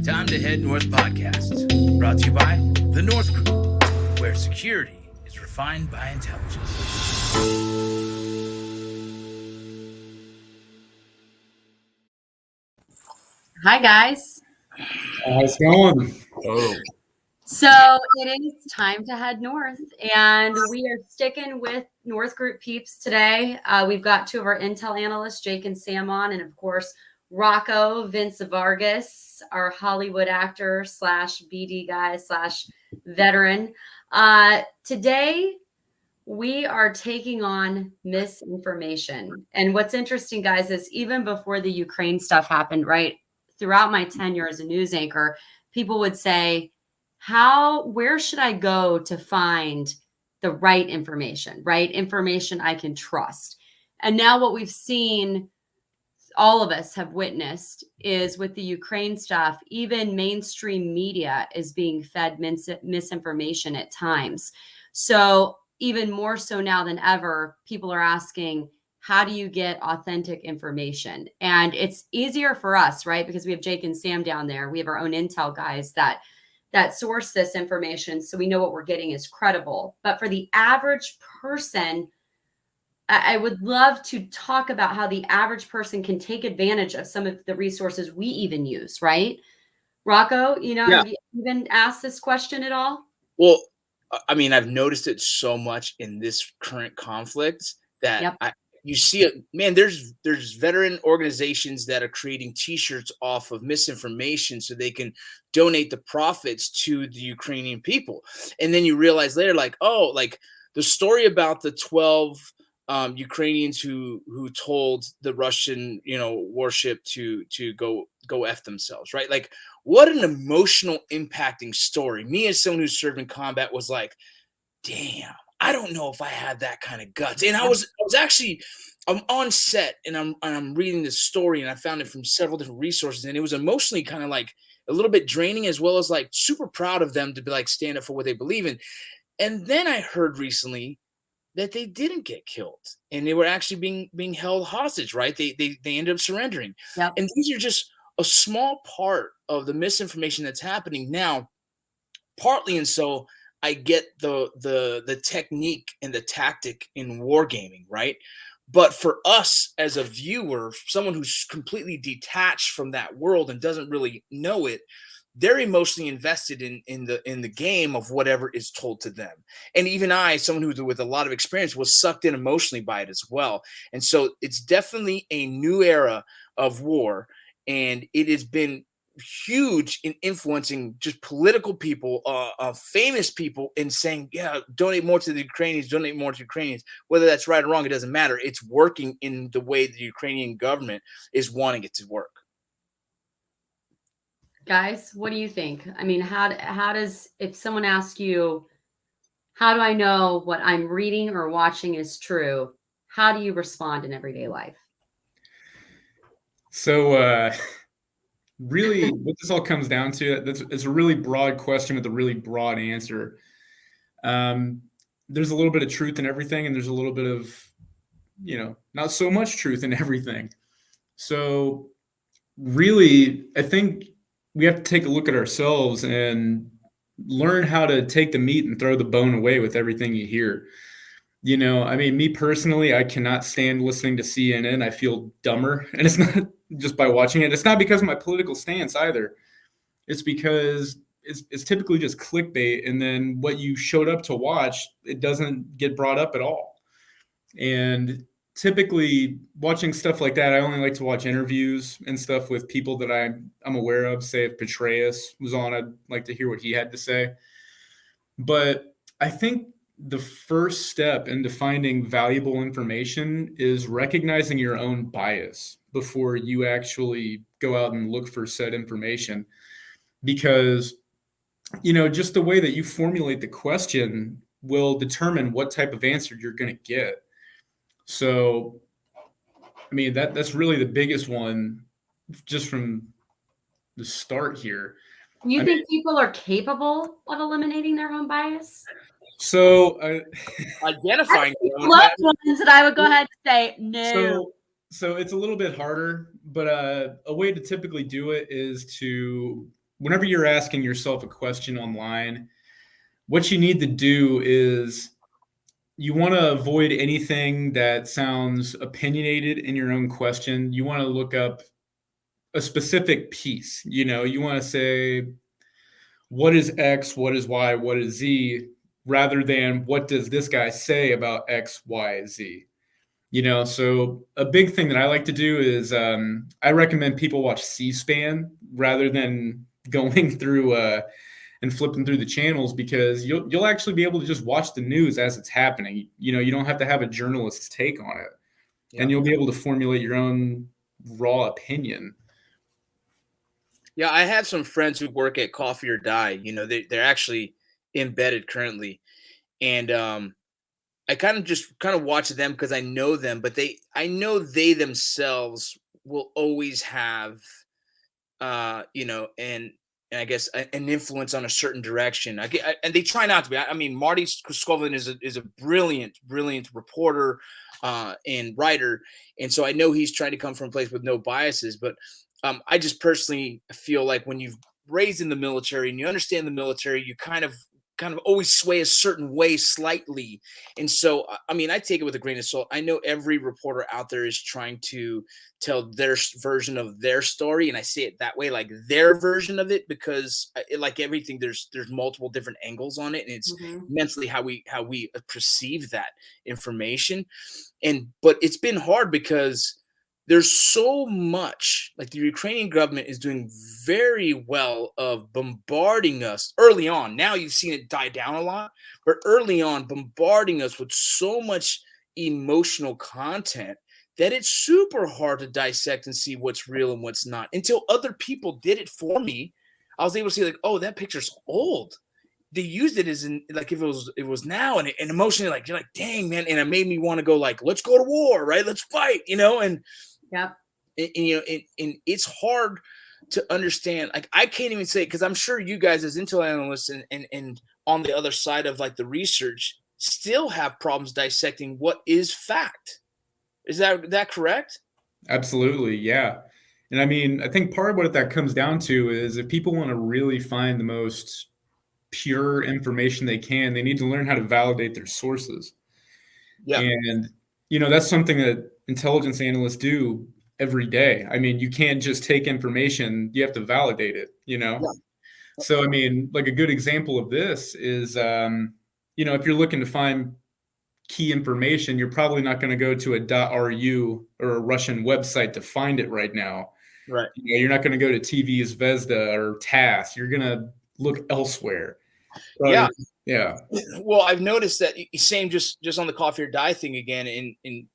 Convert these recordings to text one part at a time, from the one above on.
Time to Head North podcast, brought to you by The North Group, where security is refined by intelligence. Hi, guys. How's it going? Oh. So it is time to head north, and we are sticking with North Group peeps today. We've got two of our Intel analysts, Jake and Sam, on, and of course, Rocco Vince Vargas, our Hollywood actor / BD guy / veteran. Today, we are taking on misinformation. And what's interesting, guys, is even before the Ukraine stuff happened, right? Throughout my tenure as a news anchor, people would say, where should I go to find the right information I can trust? And now what we've seen, all of us have witnessed, is with the Ukraine stuff, even mainstream media is being fed misinformation at times. So even more so now than ever, people are asking, how do you get authentic information? And it's easier for us, right? Because we have Jake and Sam down there. We have our own Intel guys that source this information, so we know what we're getting is credible. But for the average person, I would love to talk about how the average person can take advantage of some of the resources we even use, right? Rocco, have you even asked this question at all? Well, I mean, I've noticed it so much in this current conflict that you see it, man, there's veteran organizations that are creating t-shirts off of misinformation so they can donate the profits to the Ukrainian people. And then you realize later, like the story about the 12 Ukrainians who told the Russian, warship to go F themselves, right? Like, what an emotional impacting story. Me as someone who served in combat was like, damn, I don't know if I had that kind of guts. And I was actually, I'm on set and I'm reading this story, and I found it from several different resources, and it was emotionally kind of like a little bit draining, as well as like super proud of them to be like stand up for what they believe in. And then I heard recently that they didn't get killed and they were actually being held hostage, right? They ended up surrendering. Yep. And these are just a small part of the misinformation that's happening now, partly. And so I get the technique and the tactic in wargaming, right? But for us as a viewer, someone who's completely detached from that world and doesn't really know it, they're emotionally invested in the game of whatever is told to them. And even I, someone who's with a lot of experience, was sucked in emotionally by it as well. And so it's definitely a new era of war, and it has been huge in influencing just political people, famous people, in saying, yeah, donate more to the Ukrainians, whether that's right or wrong, it doesn't matter. It's working in the way the Ukrainian government is wanting it to work. Guys, what do you think? I mean, how does, if someone asks you, how do I know what I'm reading or watching is true? How do you respond in everyday life? So, really, what this all comes down to, it's a really broad question with a really broad answer. There's a little bit of truth in everything, and there's a little bit of, not so much truth in everything. So really, I think we have to take a look at ourselves and learn how to take the meat and throw the bone away with everything you hear. I mean, me personally, I cannot stand listening to CNN. I feel dumber, and it's not just by watching it. It's not because of my political stance either. It's because it's typically just clickbait, and then what you showed up to watch, it doesn't get brought up at all. And typically watching stuff like that, I only like to watch interviews and stuff with people that I'm aware of. Say if Petraeus was on, I'd like to hear what he had to say. But I think the first step into finding valuable information is recognizing your own bias before you actually go out and look for said information. Because, just the way that you formulate the question will determine what type of answer you're going to get. So, I mean, that's really the biggest one just from the start here. You think people are capable of eliminating their own bias? So, identifying loved ones that I would go ahead and say no. So it's a little bit harder, but a way to typically do it is to whenever you're asking yourself a question online, what you need to do is you want to avoid anything that sounds opinionated in your own question. You want to look up a specific piece. You want to say, what is X, what is Y, what is Z, rather than what does this guy say about X, Y, Z. So a big thing that I like to do is I recommend people watch C-SPAN rather than going through and flipping through the channels, because you'll actually be able to just watch the news as it's happening. You don't have to have a journalist's take on it, and you'll be able to formulate your own raw opinion. Yeah, I have some friends who work at Coffee or Die. They're actually embedded currently, and I kind of watch them because I know them, but I know they themselves will always have, and I guess an influence on a certain direction. And they try not to be. I mean, Marty Scovelin is a brilliant reporter and writer, and so I know he's trying to come from a place with no biases. But I just personally feel like when you've raised in the military and you understand the military, you kind of always sway a certain way slightly. And so, I mean, I take it with a grain of salt. I know every reporter out there is trying to tell their version of their story. And I say it that way, like their version of it, because like everything, there's multiple different angles on it. And it's mentally how we perceive that information. But it's been hard because there's so much, like the Ukrainian government is doing very well of bombarding us early on. Now you've seen it die down a lot, but early on bombarding us with so much emotional content that it's super hard to dissect and see what's real and what's not. Until other people did it for me, I was able to see like, oh, that picture's old. They used it as in like if it was now, and emotionally, like you're like, dang man, and it made me want to go like, let's go to war, right? Let's fight, and yeah, and it's hard to understand. Like I can't even say, because I'm sure you guys as intel analysts and on the other side of like the research still have problems dissecting what is fact. Is that correct? Absolutely, yeah. And I mean, I think part of what that comes down to is if people want to really find the most pure information they can, they need to learn how to validate their sources. Yeah. And, that's something that intelligence analysts do every day. I mean, you can't just take information, you have to validate it, Yeah. So, I mean, like a good example of this is, if you're looking to find key information, you're probably not going to go to a .ru or a Russian website to find it right now. Right. You're not going to go to TV Zvezda or TASS. You're going to look elsewhere. Yeah. Yeah. Well, I've noticed that same just on the Coffee or Die thing again. And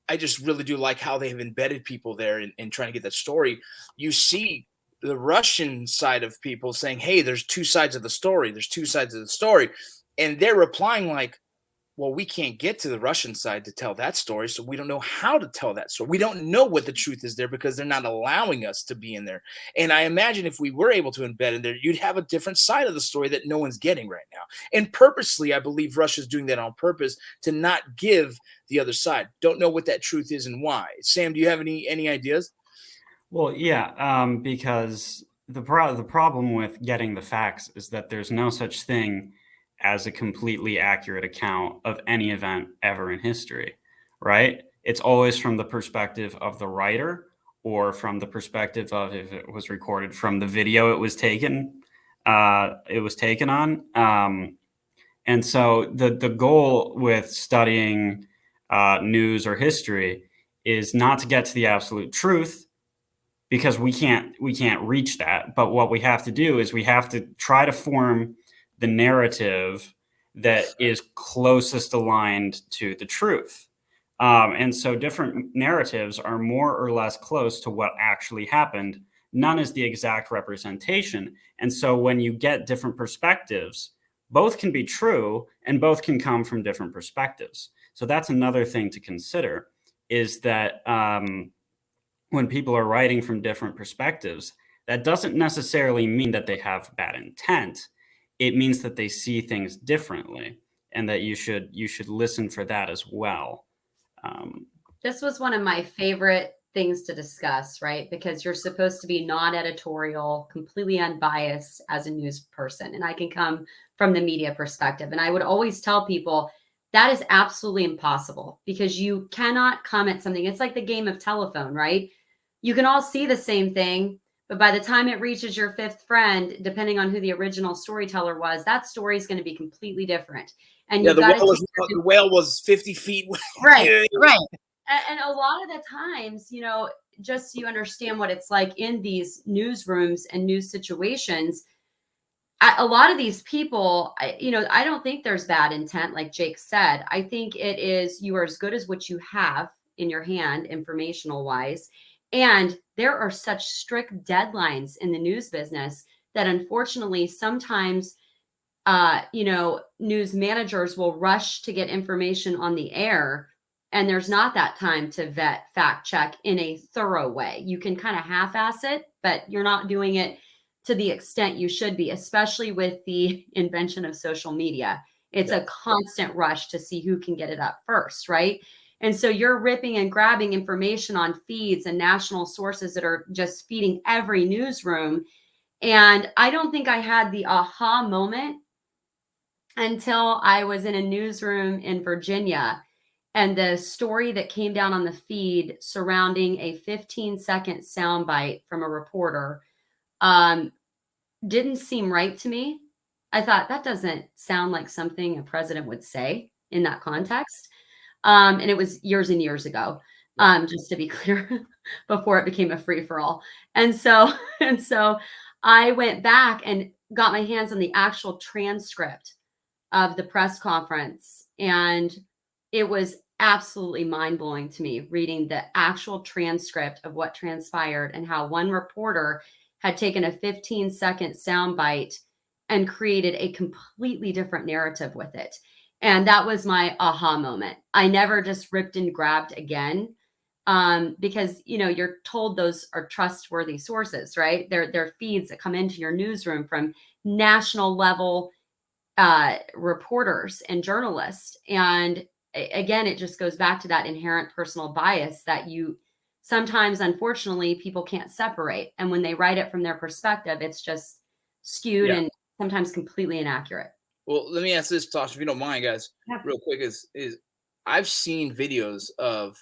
I just really do like how they have embedded people there and trying to get that story. You see the Russian side of people saying, hey, there's two sides of the story. There's two sides of the story. And they're replying like, well, we can't get to the Russian side to tell that story, so we don't know how to tell that story. We don't know what the truth is there because they're not allowing us to be in there. And I imagine if we were able to embed in there, you'd have a different side of the story that no one's getting right now. And purposely, I believe Russia's doing that on purpose to not give the other side. Don't know what that truth is and why. Sam, do you have any ideas? Well, yeah, because the problem with getting the facts is that there's no such thing as a completely accurate account of any event ever in history, right? It's always from the perspective of the writer or from the perspective of, if it was recorded, from the video it was taken on. And so the goal with studying news or history is not to get to the absolute truth, because we can't reach that. But what we have to do is we have to try to form the narrative that is closest aligned to the truth. And so different narratives are more or less close to what actually happened. None is the exact representation. And so when you get different perspectives, both can be true and both can come from different perspectives. So that's another thing to consider, is that when people are writing from different perspectives, that doesn't necessarily mean that they have bad intent. It means that they see things differently, and that you should listen for that as well. This was one of my favorite things to discuss, right? Because you're supposed to be non-editorial, completely unbiased as a news person. And I can come from the media perspective. And I would always tell people that is absolutely impossible because you cannot comment something. It's like the game of telephone, right? You can all see the same thing, but by the time it reaches your fifth friend, depending on who the original storyteller was, that story is going to be completely different. And Yeah, you've the got the whale was 50 feet. right, right. And a lot of the times, you know, just so you understand what it's like in these newsrooms and news situations, a lot of these people, you know, I don't think there's bad intent, like Jake said. I think it is you are as good as what you have in your hand, informational wise. And there are such strict deadlines in the news business that unfortunately sometimes you know, news managers will rush to get information on the air, and there's not that time to vet, fact check in a thorough way. You can kind of half-ass it, but you're not doing it to the extent you should be, especially with the invention of social media. It's a constant rush to see who can get it up first, right? And so you're ripping and grabbing information on feeds and national sources that are just feeding every newsroom. And I don't think I had the aha moment until I was in a newsroom in Virginia, and the story that came down on the feed surrounding a 15-second soundbite from a reporter didn't seem right to me. I thought that doesn't sound like something a president would say in that context. And it was years and years ago, just to be clear, before it became a free-for-all. And so I went back and got my hands on the actual transcript of the press conference. And it was absolutely mind-blowing to me reading the actual transcript of what transpired and how one reporter had taken a 15-second soundbite and created a completely different narrative with it. And that was my aha moment. I never just ripped and grabbed again, because, you know, you're told those are trustworthy sources, right? They're feeds that come into your newsroom from national level reporters and journalists. And again, it just goes back to that inherent personal bias that you sometimes, unfortunately, people can't separate. And when they write it from their perspective, it's just skewed and sometimes completely inaccurate. Well, let me ask this, Tosh, if you don't mind, guys, Yeah. real quick. Is I've seen videos of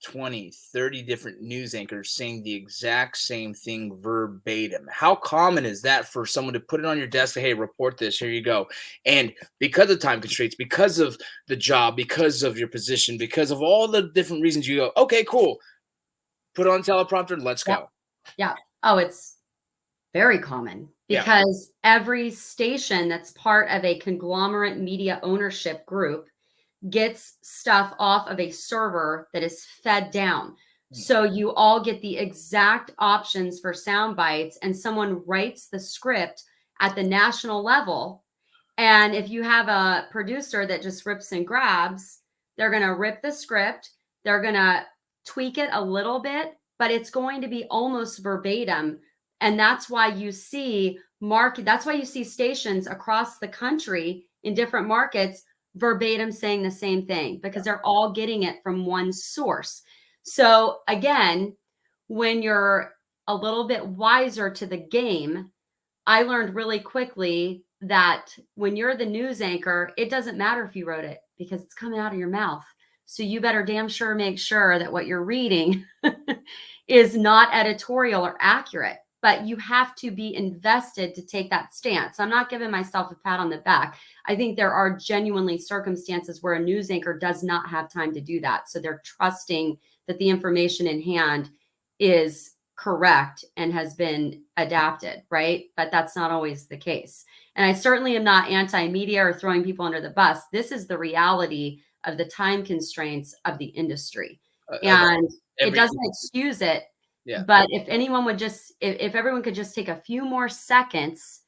20, 30 different news anchors saying the exact same thing verbatim. How common is that for someone to put it on your desk? Hey, report this. Here you go. And because of time constraints, because of the job, because of your position, because of all the different reasons, you go, okay, cool. Put it on teleprompter. Let's go. Yeah. Oh, it's very common because every station that's part of a conglomerate media ownership group gets stuff off of a server that is fed down. So you all get the exact options for sound bites, and someone writes the script at the national level. And if you have a producer that just rips and grabs, they're going to rip the script. They're going to tweak it a little bit, but it's going to be almost verbatim. And that's why you see that's why you see stations across the country in different markets verbatim saying the same thing, because they're all getting it from one source. So again, when you're a little bit wiser to the game, I learned really quickly that when you're the news anchor, it doesn't matter if you wrote it because it's coming out of your mouth. So you better damn sure make sure that what you're reading is not editorial or accurate. But you have to be invested to take that stance. I'm not giving myself a pat on the back. I think there are genuinely circumstances where a news anchor does not have time to do that. So they're trusting that the information in hand is correct and has been adapted, right? But that's not always the case. And I certainly am not anti-media or throwing people under the bus. This is the reality of the time constraints of the industry. And it doesn't excuse it. Yeah. But if anyone would just, if everyone could just take a few more seconds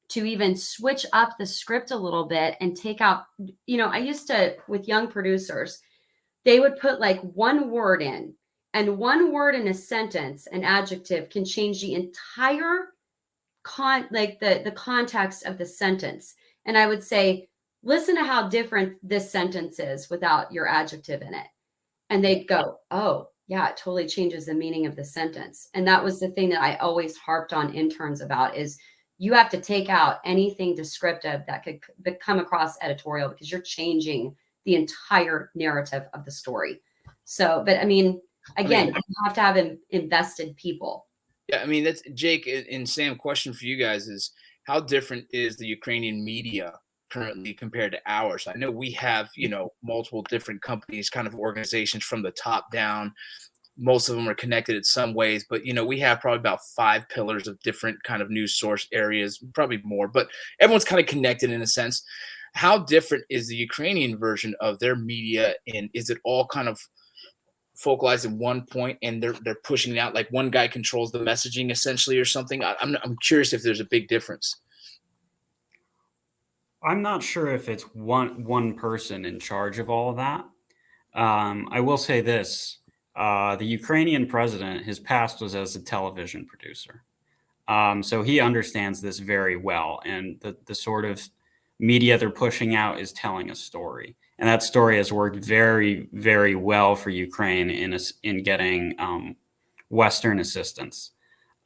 to even switch up the script a little bit and take out, you know, I used to, with young producers, they would put like one word in, and one word in a sentence, an adjective, can change the entire the context of the sentence. And I would say, listen to how different this sentence is without your adjective in it. And they'd go, oh, Yeah, it totally changes the meaning of the sentence. And that was the thing that I always harped on interns about is you have to take out anything descriptive that could come across editorial because you're changing the entire narrative of the story. So, but I mean, again, you have to have invested people. Yeah, I mean, that's Jake and Sam. Question for you guys is how different is the Ukrainian media currently compared to ours? I know we have, multiple different companies, kind of organizations from the top down. Most of them are connected in some ways, but we have probably about 5 pillars of different kind of news source areas, probably more, but everyone's kind of connected in a sense. How different is the Ukrainian version of their media, and is it all kind of focalized in one point and they're pushing it out like one guy controls the messaging essentially or something? I'm curious if there's a big difference. I'm not sure if it's one person in charge of all of that. I will say this. The Ukrainian president, his past was as a television producer. So he understands this very well. And the sort of media they're pushing out is telling a story. And that story has worked very, very well for Ukraine in getting Western assistance.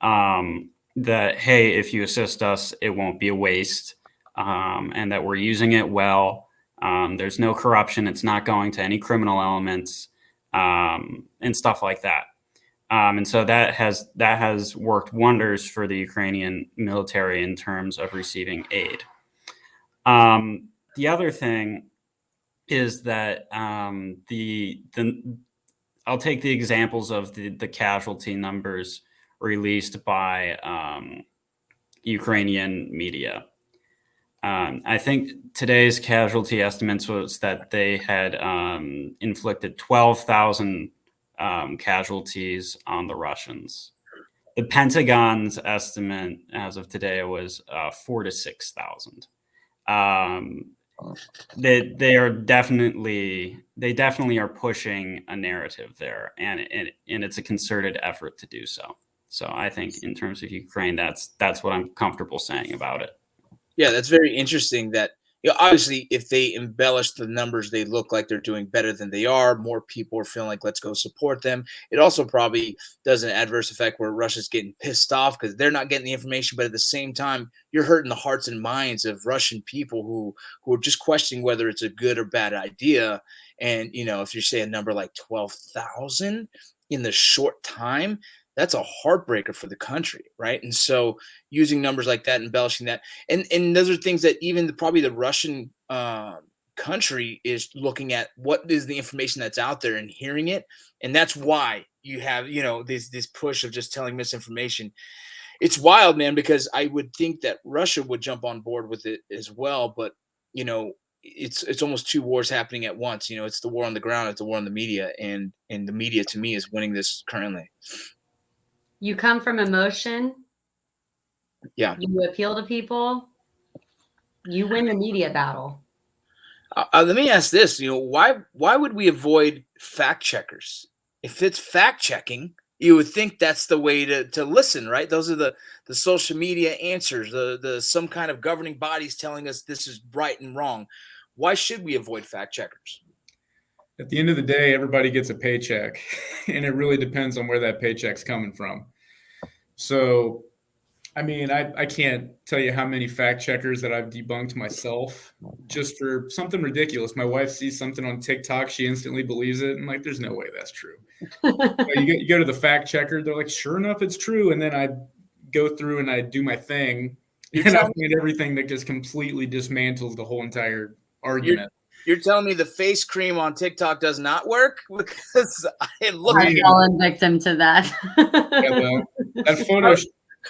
That, hey, if you assist us, it won't be a waste. And that we're using it well. There's no corruption. It's not going to any criminal elements. And stuff like that. And so that has worked wonders for the Ukrainian military in terms of receiving aid. The other thing is that I'll take the examples of the casualty numbers released by Ukrainian media. I think today's casualty estimates was that they had inflicted 12,000 casualties on the Russians. The Pentagon's estimate as of today was 4,000 to 6,000. They definitely are pushing a narrative there, and it's a concerted effort to do so. So I think in terms of Ukraine, that's what I'm comfortable saying about it. Yeah, that's very interesting that, obviously, if they embellish the numbers, they look like they're doing better than they are. More people are feeling like, let's go support them. It also probably does an adverse effect where Russia's getting pissed off because they're not getting the information. But at the same time, you're hurting the hearts and minds of Russian people who are just questioning whether it's a good or bad idea. And, if you say a number like 12,000 in the short time, that's a heartbreaker for the country, right? And so using numbers like that, embellishing that, and those are things that even probably the Russian country is looking at. What is the information that's out there and hearing it? And that's why you have, this push of just telling misinformation. It's wild, man, because I would think that Russia would jump on board with it as well. But, it's almost 2 wars happening at once. It's the war on the ground, it's the war on the media, and the media to me is winning this currently. You come from emotion. Yeah. You appeal to people. You win the media battle. Let me ask this, why would we avoid fact checkers? If it's fact checking, you would think that's the way to listen, right? Those are the social media answers, the some kind of governing bodies telling us this is right and wrong. Why should we avoid fact checkers? At the end of the day, everybody gets a paycheck, and it really depends on where that paycheck's coming from. So, I mean, I can't tell you how many fact checkers that I've debunked myself just for something ridiculous. My wife sees something on TikTok, she instantly believes it. I'm like, there's no way that's true. You go to the fact checker, they're like, sure enough, it's true. And then I go through and I do my thing, and I find everything that just completely dismantles the whole entire argument. You're telling me the face cream on TikTok does not work? Because I've fallen victim to that. Yeah, well, that photo,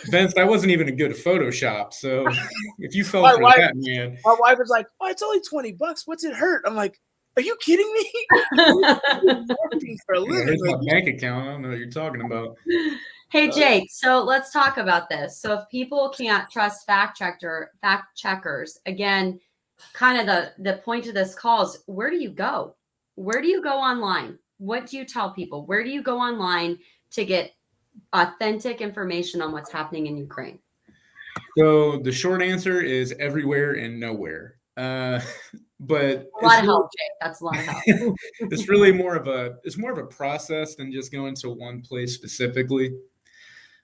Vince, that wasn't even a good Photoshop. So if you fell for that, man. My wife was like, "Oh, it's only $20. What's it hurt?" I'm like, "Are you kidding me?" For a living. Here's my bank account. I don't know what you're talking about. Hey, Jake, so let's talk about this. So if people can't trust fact checkers, again, kind of the point of this call is, where do you go? Where do you go online? What do you tell people? Where do you go online to get authentic information on what's happening in Ukraine? So the short answer is everywhere and nowhere. but a lot of help, Jake. That's a lot of help. it's really more of a process than just going to one place specifically.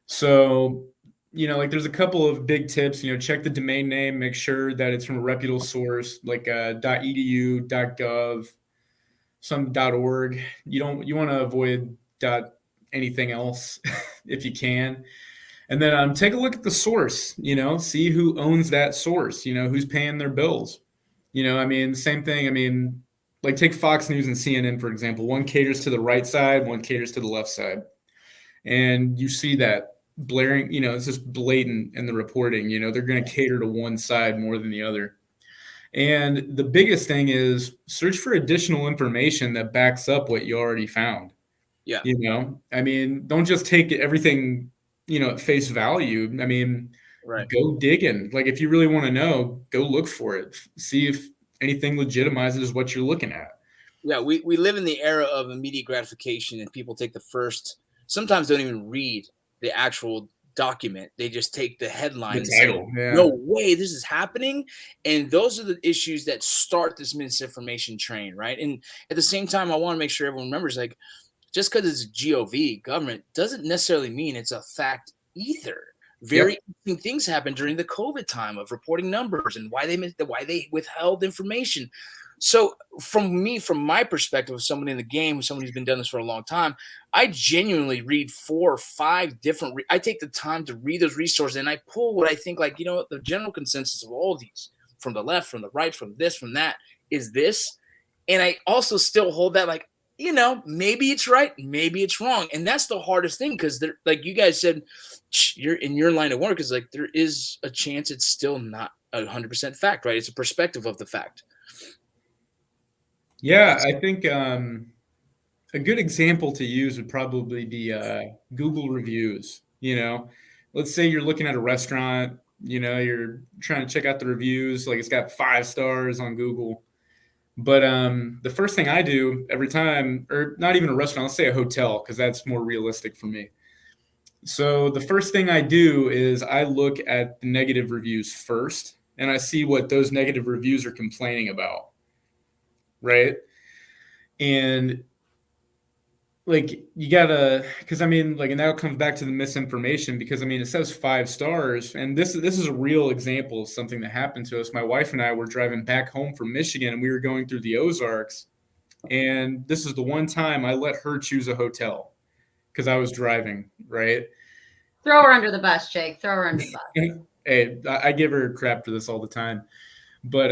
So, like there's a couple of big tips, check the domain name, make sure that it's from a reputable source like .edu, .gov, some .org. You want to avoid anything else if you can. And then take a look at the source, see who owns that source, who's paying their bills. Same thing. Like take Fox News and CNN, for example. One caters to the right side, one caters to the left side. And you see that blaring, it's just blatant in the reporting. They're going to cater to one side more than the other. And the biggest thing is search for additional information that backs up what you already found. Yeah. Don't just take everything, at face value. Right. Go digging. Like if you really want to know, go look for it. See if anything legitimizes what you're looking at. Yeah, we live in the era of immediate gratification, and people take sometimes don't even read the actual document. They just take the headline, the title. Say, no way, this is happening. And those are the issues that start this misinformation train, right? And at the same time, I want to make sure everyone remembers, like, just because it's GOV, government, doesn't necessarily mean it's a fact either. Very interesting things happened during the COVID time of reporting numbers and why they withheld information. So from my perspective, of somebody in the game, somebody who's been doing this for a long time, I genuinely read 4 or 5 different. I take the time to read those resources, and I pull what I think, like, the general consensus of all of these, from the left, from the right, from this, from that, is this. And I also still hold that, like, maybe it's right, maybe it's wrong. And that's the hardest thing, because like you guys said, you're in your line of work, is like there is a chance it's still not 100% fact, right? It's a perspective of the fact. Yeah, I think a good example to use would probably be Google reviews. Let's say you're looking at a restaurant, you're trying to check out the reviews, like it's got 5 stars on Google. But the first thing I do every time, or not even a restaurant, let's say a hotel, because that's more realistic for me. So the first thing I do is I look at the negative reviews first, and I see what those negative reviews are complaining about. Right. And like, you gotta, because and that comes back to the misinformation, because it says 5 stars. And this is a real example of something that happened to us. My wife and I were driving back home from Michigan, and we were going through the Ozarks. And this is the one time I let her choose a hotel because I was driving. Right. Throw her under the bus, Jake. Throw her under the bus. Hey, I give her crap for this all the time. But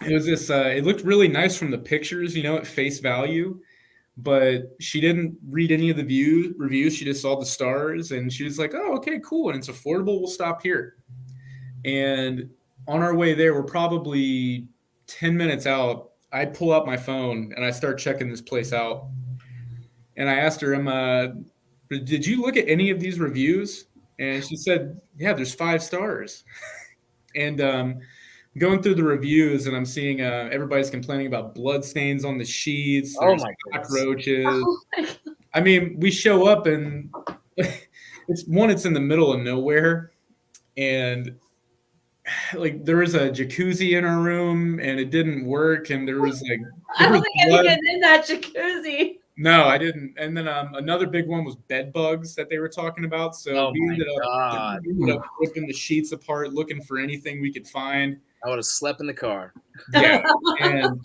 it was this, it looked really nice from the pictures, at face value, but she didn't read any of the reviews. She just saw the stars, and she was like, oh, okay, cool. And it's affordable. We'll stop here. And on our way there, we're probably 10 minutes out. I pull out my phone and I start checking this place out. And I asked her, did you look at any of these reviews? And she said, yeah, there's 5 stars. And, going through the reviews, and I'm seeing everybody's complaining about blood stains on the sheets. Oh my cockroaches. Oh my God. We show up, and it's in the middle of nowhere, and like there was a jacuzzi in our room, and it didn't work, and there was like I don't think I can get in that jacuzzi. No, I didn't. And then another big one was bed bugs that they were talking about. So we ended up ripping the sheets apart, looking for anything we could find. I would have slept in the car. Yeah. And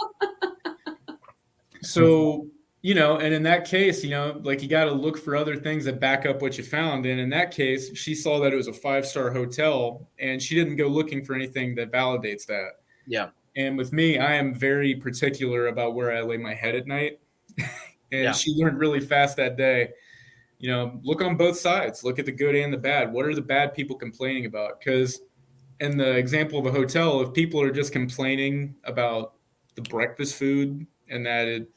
so, and in that case, like you got to look for other things that back up what you found. And in that case, she saw that it was a 5-star hotel, and she didn't go looking for anything that validates that. Yeah. And with me, I am very particular about where I lay my head at night. And she learned really fast that day, look on both sides, look at the good and the bad. What are the bad people complaining about? Because in the example of a hotel, if people are just complaining about the breakfast food and that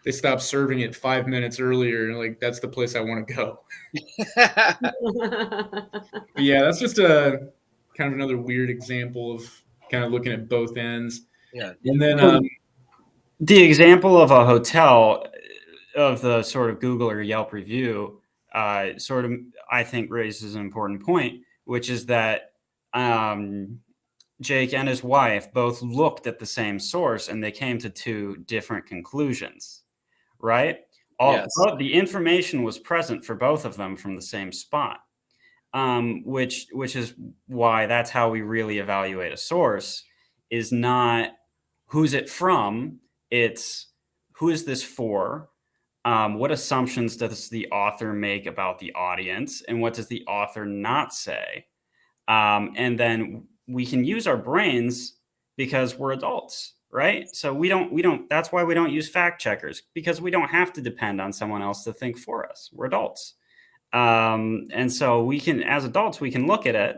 they stopped serving it 5 minutes earlier, and like, that's the place I want to go. But yeah, that's just a kind of another weird example of kind of looking at both ends. Yeah. And then the example of a hotel of the sort of Google or Yelp review sort of, I think, raises an important point, which is that Jake and his wife both looked at the same source and they came to two different conclusions, right? Yes. The information was present for both of them from the same spot, which is why that's how we really evaluate a source, is not who's it from, it's who is this for, what assumptions does the author make about the audience, and what does the author not say? And then we can use our brains because we're adults, right? So we don't, that's why we don't use fact checkers, because we don't have to depend on someone else to think for us. We're adults. And so we can, as adults, we can look at it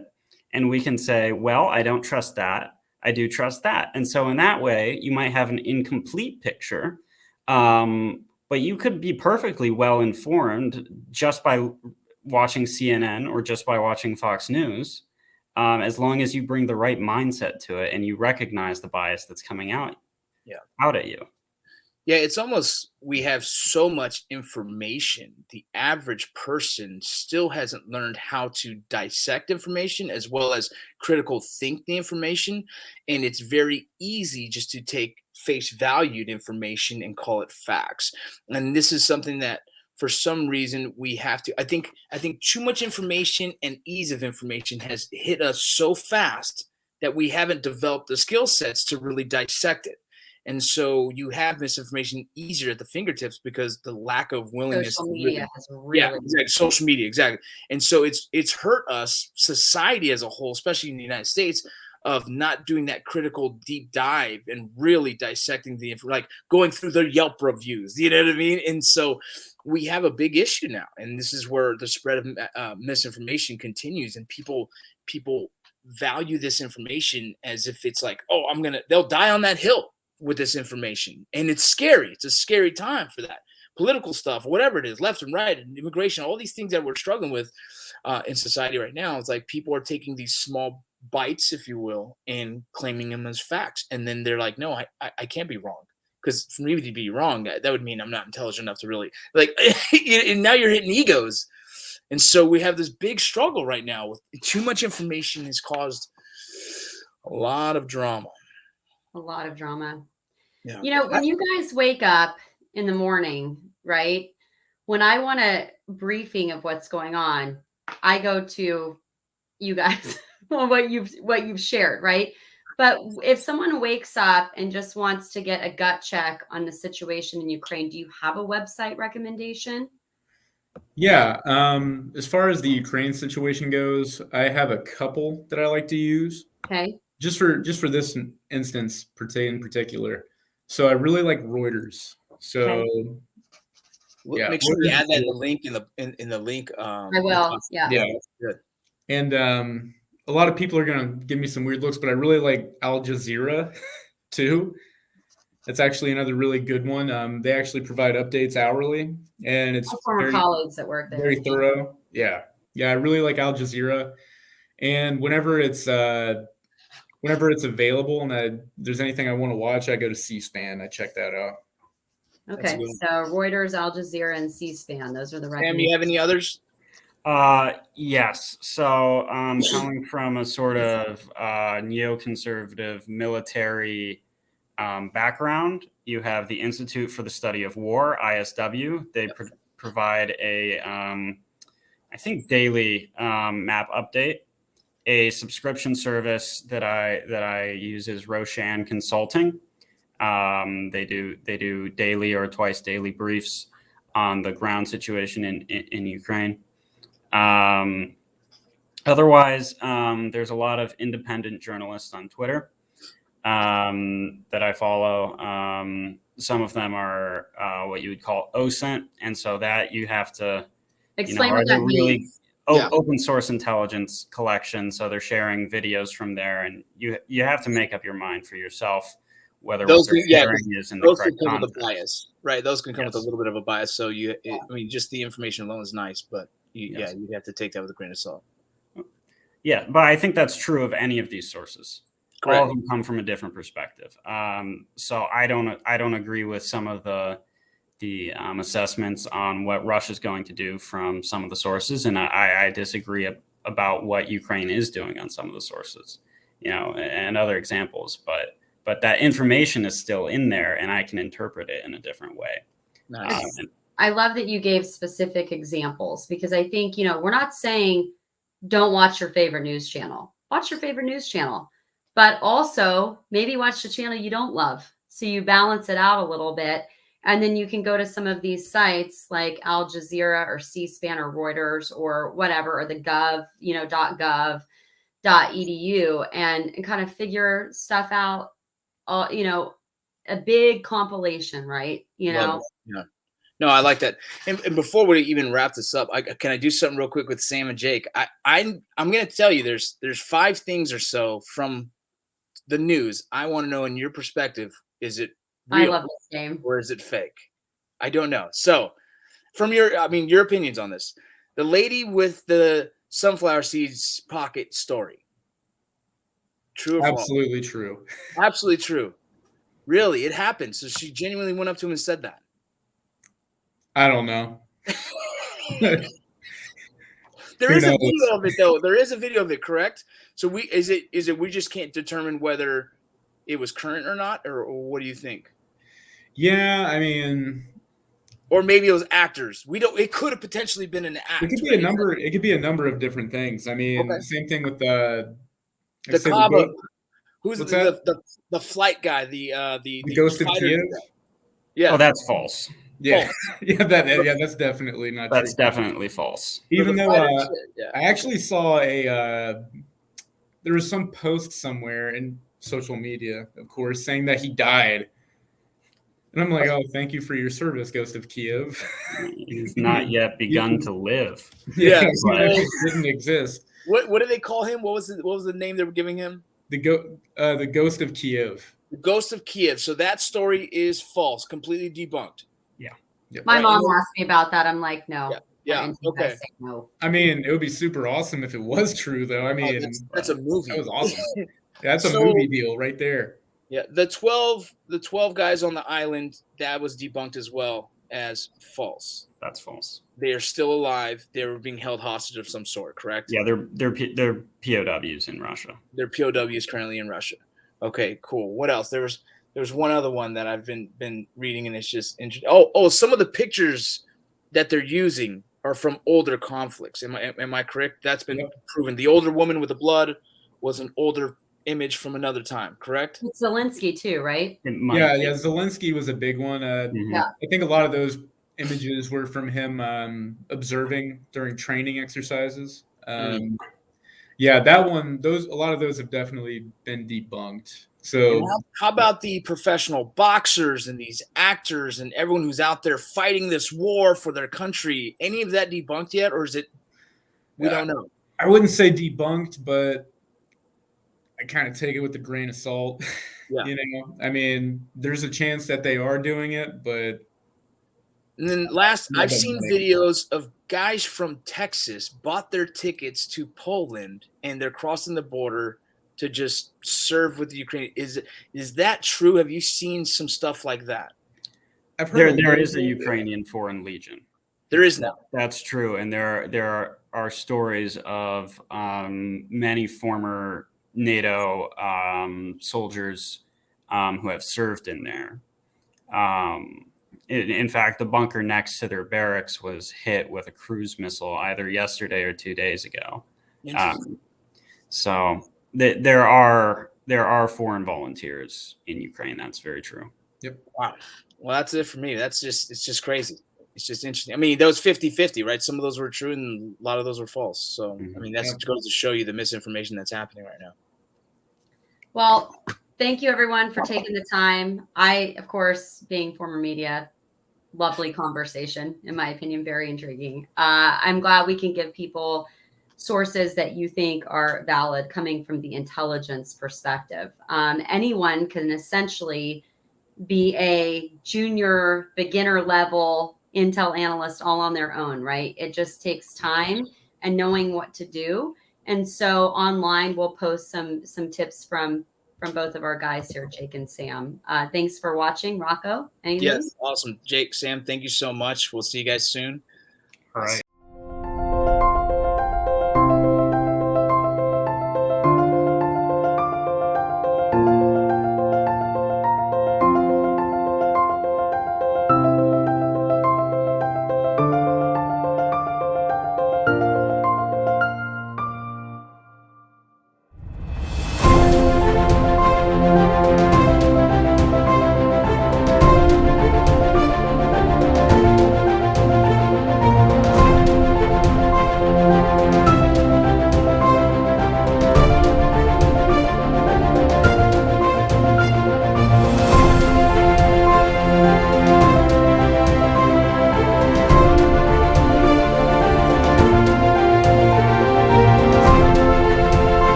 and we can say, well, I don't trust that. I do trust that. And so in that way, you might have an incomplete picture, but you could be perfectly well informed just by watching CNN or just by watching Fox News, as long as you bring the right mindset to it and you recognize the bias that's coming out at you. Yeah, it's almost, we have so much information. The average person still hasn't learned how to dissect information as well as critical think the information. And it's very easy just to take face valued information and call it facts. And this is something that for some reason we have to, I think too much information and ease of information has hit us so fast that we haven't developed the skill sets to really dissect it. And so you have misinformation easier at the fingertips because the lack of willingness. Social media has really. Yeah, exactly. Social media, exactly. And so it's hurt us, society as a whole, especially in the United States, of not doing that critical deep dive and really dissecting the info, like going through their Yelp reviews. You know what I mean? And so we have a big issue now, and this is where the spread of misinformation continues, and people value this information as if it's like, oh, they'll die on that hill with this information. And it's scary. It's a scary time for that. Political stuff, whatever it is, left and right, and immigration, all these things that we're struggling with in society right now. It's like people are taking these small bites, if you will, and claiming them as facts. And then they're like, no, I can't be wrong. Because for me to be wrong, that would mean I'm not intelligent enough to really, like, and now you're hitting egos. And so we have this big struggle right now with too much information has caused a lot of drama. A lot of drama. Yeah. You know, when you guys wake up in the morning, right? When I want a briefing of what's going on, I go to you guys, what you've shared, right? But if someone wakes up and just wants to get a gut check on the situation in Ukraine, do you have a website recommendation? Yeah. As far as the Ukraine situation goes, I have a couple that I like to use. Okay. Just for this instance in particular. So I really like Reuters. So yeah, make sure you add that in the link in the link. I will. Yeah. Yeah. Good. And a lot of people are gonna give me some weird looks, but I really like Al Jazeera too. That's actually another really good one. They actually provide updates hourly, and it's former colleagues that work there. Very thorough. Yeah. I really like Al Jazeera, and whenever it's available and there's anything I want to watch, I go to C-SPAN. I check that out. Okay, so Reuters, Al Jazeera, and C-SPAN. Those are the recommendations. Sam, you have any others? Yes. So coming from a sort of neoconservative military background, you have the Institute for the Study of War, ISW. They provide a, I think, daily map update. A subscription service that I use is Roshan Consulting. They do daily or twice daily briefs on the ground situation in Ukraine. Otherwise, there's a lot of independent journalists on Twitter that I follow. Some of them are what you would call OSINT, and so that you have to explain what that means. Open source intelligence collection. So they're sharing videos from there, and you have to make up your mind for yourself whether what they're sharing is in the correct context. With a bias, right? Those can come with a little bit of a bias. So just the information alone is nice, but you have to take that with a grain of salt. Yeah, but I think that's true of any of these sources. Correct. All of them come from a different perspective. So I don't agree with some of the assessments on what Russia's going to do from some of the sources, and I disagree about what Ukraine is doing on some of the sources. and other examples. But that information is still in there, and I can interpret it in a different way. Nice. I love that you gave specific examples, because I think, we're not saying don't watch your favorite news channel. Watch your favorite news channel, but also maybe watch the channel you don't love. So you balance it out a little bit. And then you can go to some of these sites like Al Jazeera or C-SPAN or Reuters or whatever, or the .gov.edu and kind of figure stuff out, a big compilation, right? Yeah. No, I like that. And before we even wrap this up, can I do something real quick with Sam and Jake? I'm going to tell you there's 5 things or so from the news I want to know in your perspective. Is it real? I love this game. Or is it fake? I don't know. So from your opinions on this, the lady with the sunflower seeds pocket story. True or false? Absolutely true. Absolutely true. Really? It happened. So she genuinely went up to him and said that. I don't know. There is a video of it, though. There is a video of it, correct? So we just can't determine whether it was current or not, or what do you think? Yeah, I mean, or maybe it was actors. We don't. It could have potentially been an act. It could be a number. It could be a number of different things. I mean, Same thing with the Cabo. Who's the flight guy? The Ghost of Kiev. Yeah. Oh, that's false. Yeah, false. that's definitely not true. That's definitely false. Even though I actually saw there was some post somewhere in social media, of course, saying that he died. And I'm like, oh, thank you for your service, Ghost of Kiev. He's not yet begun to live. Yeah, it didn't exist. What did they call him? What was the name they were giving him? The Ghost of Kiev. The Ghost of Kiev. So that story is false, completely debunked. Yeah. Yep. My mom asked me about that. I'm like, no. Yeah. Okay. No. I mean, it would be super awesome if it was true, though. I mean, that's a movie. That was awesome. That's a movie deal right there. Yeah, the 12 guys on the island, that was debunked as well as false. That's false. They are still alive. They were being held hostage of some sort, correct? Yeah, they're POWs in Russia. They're POWs currently in Russia. Okay, cool. What else? There was one other one that I've been reading, and it's just interesting. Oh, some of the pictures that they're using are from older conflicts. Am I correct? That's been proven. The older woman with the blood was an older image from another time, correct? It's Zelensky too, right? Yeah. Zelensky was a big one. I think a lot of those images were from him observing during training exercises. Yeah, that one. A lot of those have definitely been debunked. So how about the professional boxers and these actors and everyone who's out there fighting this war for their country? Any of that debunked yet, or is it? We don't know. I wouldn't say debunked, but I kind of take it with a grain of salt. Yeah. I mean, there's a chance that they are doing it, but. And then I've seen videos of guys from Texas bought their tickets to Poland and they're crossing the border to just serve with the Ukraine. Is that true? Have you seen some stuff like that? I've heard there is a Ukrainian Foreign Legion. There is now. That's true, and there are stories of many former NATO soldiers who have served in there. In fact, the bunker next to their barracks was hit with a cruise missile either yesterday or 2 days ago. So there are foreign volunteers in Ukraine. That's very true. Yep. Wow. Well, that's it for me. It's just crazy. It's just interesting. I mean, that was 50-50, right? Some of those were true and a lot of those were false. So, I mean, that goes to show you the misinformation that's happening right now. Well, thank you everyone for taking the time. I, of course, being former media, lovely conversation, in my opinion, very intriguing. I'm glad we can give people sources that you think are valid coming from the intelligence perspective. Anyone can essentially be a junior, beginner level intel analyst all on their own, right? It just takes time and knowing what to do. And so online, we'll post some tips from both of our guys here, Jake and Sam. Thanks for watching. Rocco, anything? Yes, awesome. Jake, Sam, thank you so much. We'll see you guys soon. All right.